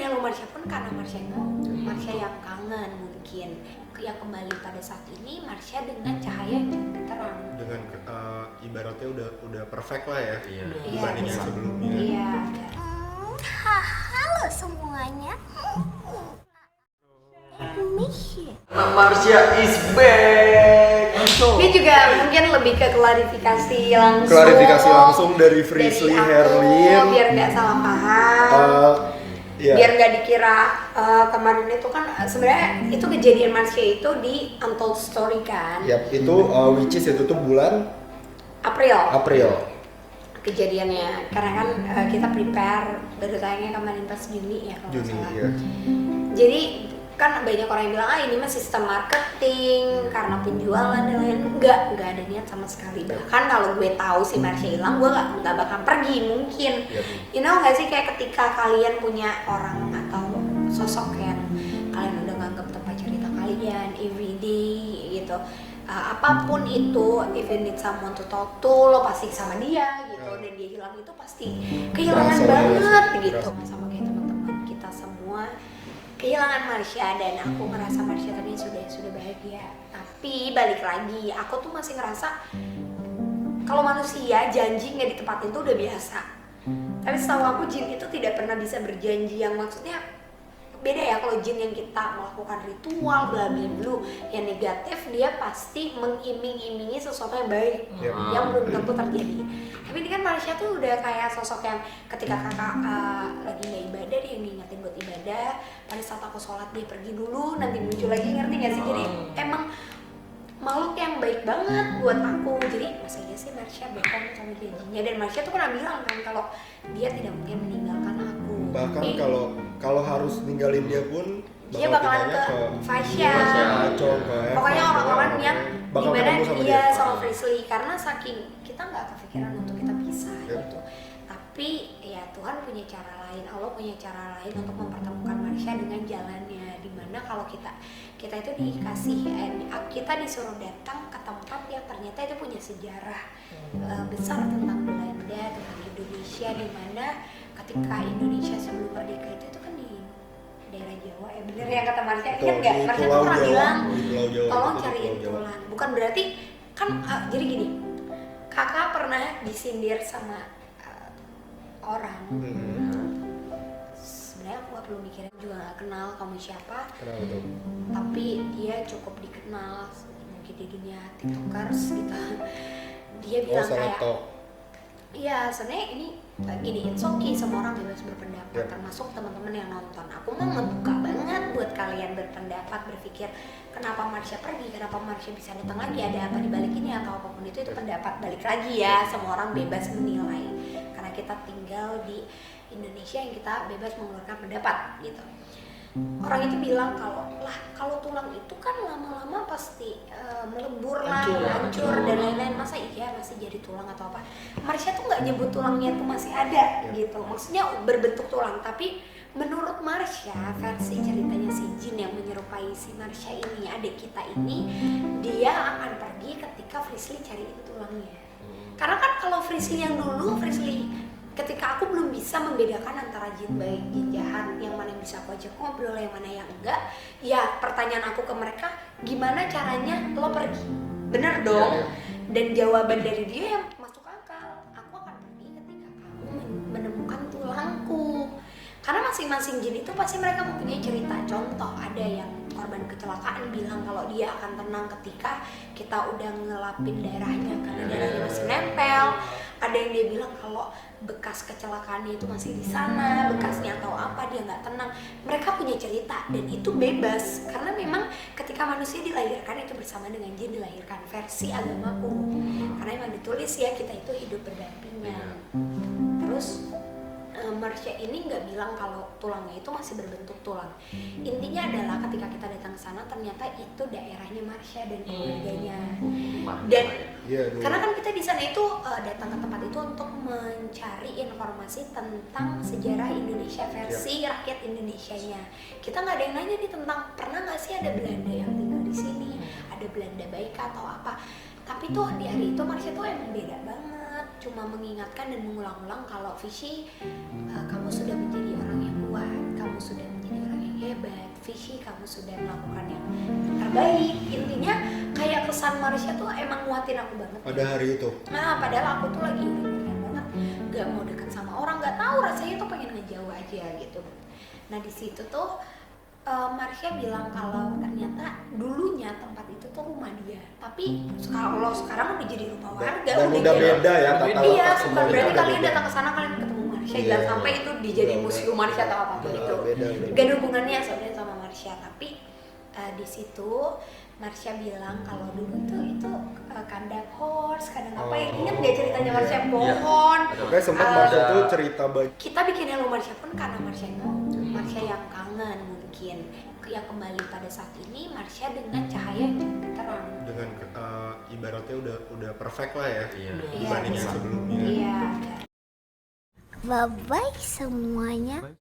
Hello Marsha pun karena Marsha yang kangen mungkin yang kembali pada saat ini Marsha dengan cahaya yang cukup terang. Dengan ibaratnya udah perfect lah ya. Iya. Dibanding yang sebelumnya. Iya. Halo semuanya. Marsha is back. Ini juga mungkin lebih ke klarifikasi langsung dari Frisley Herlin. Biar nggak salah paham. Yeah. Biar nggak dikira kemarin itu kan sebenarnya itu kejadian Marsha itu di Untold Story kan. Yap, itu which is itu tuh bulan April kejadiannya karena kan kita prepare baru tayangnya kemarin pas Juni ya kalau nggak salah. Iya. Jadi kan banyak orang yang bilang ini mah sistem marketing karena penjualan dan lain-lain. Enggak ada niat sama sekali. Bahkan kalau gue tahu si Marsha hilang, gue nggak bakal pergi mungkin. You know nggak sih kayak ketika kalian punya orang atau sosok yang kalian udah nganggap tempat cerita kalian everyday gitu, apapun itu, if you need someone to talk to, lo pasti sama dia gitu, dan dia hilang itu pasti kehilangan banget gitu. Sama kayak teman-teman kita semua kehilangan Marsha, dan aku ngerasa Marsha tadi sudah bahagia. Tapi balik lagi, aku tuh masih ngerasa kalau manusia janji nggak ditepatin tuh udah biasa. Tapi setahu aku jin itu tidak pernah bisa berjanji, yang maksudnya beda ya. Kalau jin yang kita melakukan ritual bla bla bla yang negatif, dia pasti mengiming-imingi sesuatu yang baik yang belum tentu terjadi. Tapi ini kan Marsha tuh udah kayak sosok yang ketika kakak lagi nggak ibadah, dia yang diingetin buat ibadah. Pada saat aku sholat dia pergi dulu, nanti muncul lagi, ngerti nggak sih? Jadi emang makhluk yang baik banget buat aku. Jadi masa iya sih Marsha bohong sama janjinya, dan Marsha tuh pernah bilang kan kalau dia tidak mungkin meninggalkan aku. Bahkan kalau harus ninggalin dia pun dia bakalan ke Fasya. Pokoknya orang-orang yang dimana dia sama Frisley, karena saking kita nggak kepikiran untuk kita pisah gitu. Tapi ya Tuhan punya cara lain, Allah punya cara lain untuk mempertemukan Marsha dengan jalannya. Dimana kalau kita itu dikasih, kita disuruh datang ke tempat yang ternyata itu punya sejarah besar tentang Belanda, tentang Indonesia, dimana ketika Indonesia sebelum merdeka itu kan di daerah Jawa ya, bener yang kata Marsha, ingat nggak? Marsha tuh pernah bilang tolong cariin tulang, bukan berarti kan jadi gini, kakak pernah disindir sama orang. Sebenarnya aku gak perlu mikirin, juga gak kenal kamu siapa. Tapi dia cukup dikenal mungkin di dunia tiktokers gitu. Dia bilang kayak iya, sebenarnya ini gini, it's okay, semua orang bebas berpendapat, termasuk teman-teman yang nonton. Aku mau ngebuka banget buat kalian berpendapat, berpikir kenapa Marsha pergi, kenapa Marsha bisa datang lagi, ada apa di balik ini atau apapun itu pendapat. Balik lagi ya, semua orang bebas menilai karena kita tinggal di Indonesia yang kita bebas mengeluarkan pendapat gitu. Orang itu bilang kalau tulang itu kan lama-lama pasti melebur lah, hancur dan lain-lain. Masa iya masih jadi tulang atau apa? Marsha tuh nggak nyebut tulangnya tuh masih ada gitu. Maksudnya berbentuk tulang. Tapi menurut Marsha, versi ceritanya si jin yang menyerupai si Marsha ini, adik kita ini, dia akan pergi ketika Frisley cariin tulangnya. Karena kan kalau Frisley yang dulu, ketika aku belum bisa membedakan antara jin baik, jin jahat, yang mana yang bisa aku ajak ngobrol, yang mana yang enggak, ya pertanyaan aku ke mereka, gimana caranya lo pergi? Bener dong? Dan jawaban dari dia yang masuk akal, aku akan pergi ketika kamu menemukan tulangku. Karena masing-masing jin itu pasti mereka mempunyai cerita. Contoh, ada yang korban kecelakaan bilang kalau dia akan tenang ketika kita udah ngelapin darahnya karena darahnya masih nempel. Ada yang dia bilang kalau bekas kecelakaannya itu masih di sana, bekasnya atau apa, dia nggak tenang. Mereka punya cerita dan itu bebas karena memang ketika manusia dilahirkan itu bersama dengan jin dilahirkan, versi agamaku. Karena memang ditulis ya kita itu hidup berdampingan. Terus Marsha ini nggak bilang kalau tulangnya itu masih berbentuk tulang. Intinya adalah ketika kita datang ke sana ternyata itu daerahnya Marsha dan keluarganya. Dan karena kan kita di sana itu datang ke tempat itu untuk mencari informasi tentang sejarah Indonesia versi rakyat Indonesianya. Kita nggak ada yang nanya nih tentang pernah nggak sih ada Belanda yang tinggal di sini, ada Belanda baik atau apa. Tapi tuh di hari itu Marsha tuh emang beda banget, cuma mengingatkan dan mengulang-ulang kalau Fishy, kamu sudah menjadi orang yang kuat, kamu sudah Rishi, kamu sudah melakukan yang terbaik. Intinya kayak kesan Marsha tuh emang nguatin aku banget pada hari itu. Nah padahal aku tuh lagi udah banget gak mau deket sama orang, gak tahu rasanya tuh pengen ngejauh aja gitu. Nah di situ tuh Marsha bilang kalau ternyata dulunya tempat itu tuh rumah dia, tapi kalau sekarang udah jadi rumah warga. Dan udah beda ya tata letak iya, bukan semuanya berarti udah kalian beda. datang ke sana kalian ketemu Marsha, Iya, jangan sampai itu dijadiin udah, museum Marsha atau apapun udah itu. beda. Gak ada hubungannya sebenarnya sama Marsha, tapi di situ Marsha bilang kalau dulu tuh itu kandang horse, kandang apa ya? Ingat gak ceritanya Marsha yang pohon? Oke, sempat Marsha tuh cerita banyak. Kita bikin Hello Marsha pun karena Marsha itu Marsha yang kangen mungkin. Yang kembali pada saat ini Marsha dengan cahaya yang lebih terang. Dengan ibaratnya udah perfect lah ya. Iya. Dibanding yang sebelumnya. Iya. Bye-bye semuanya.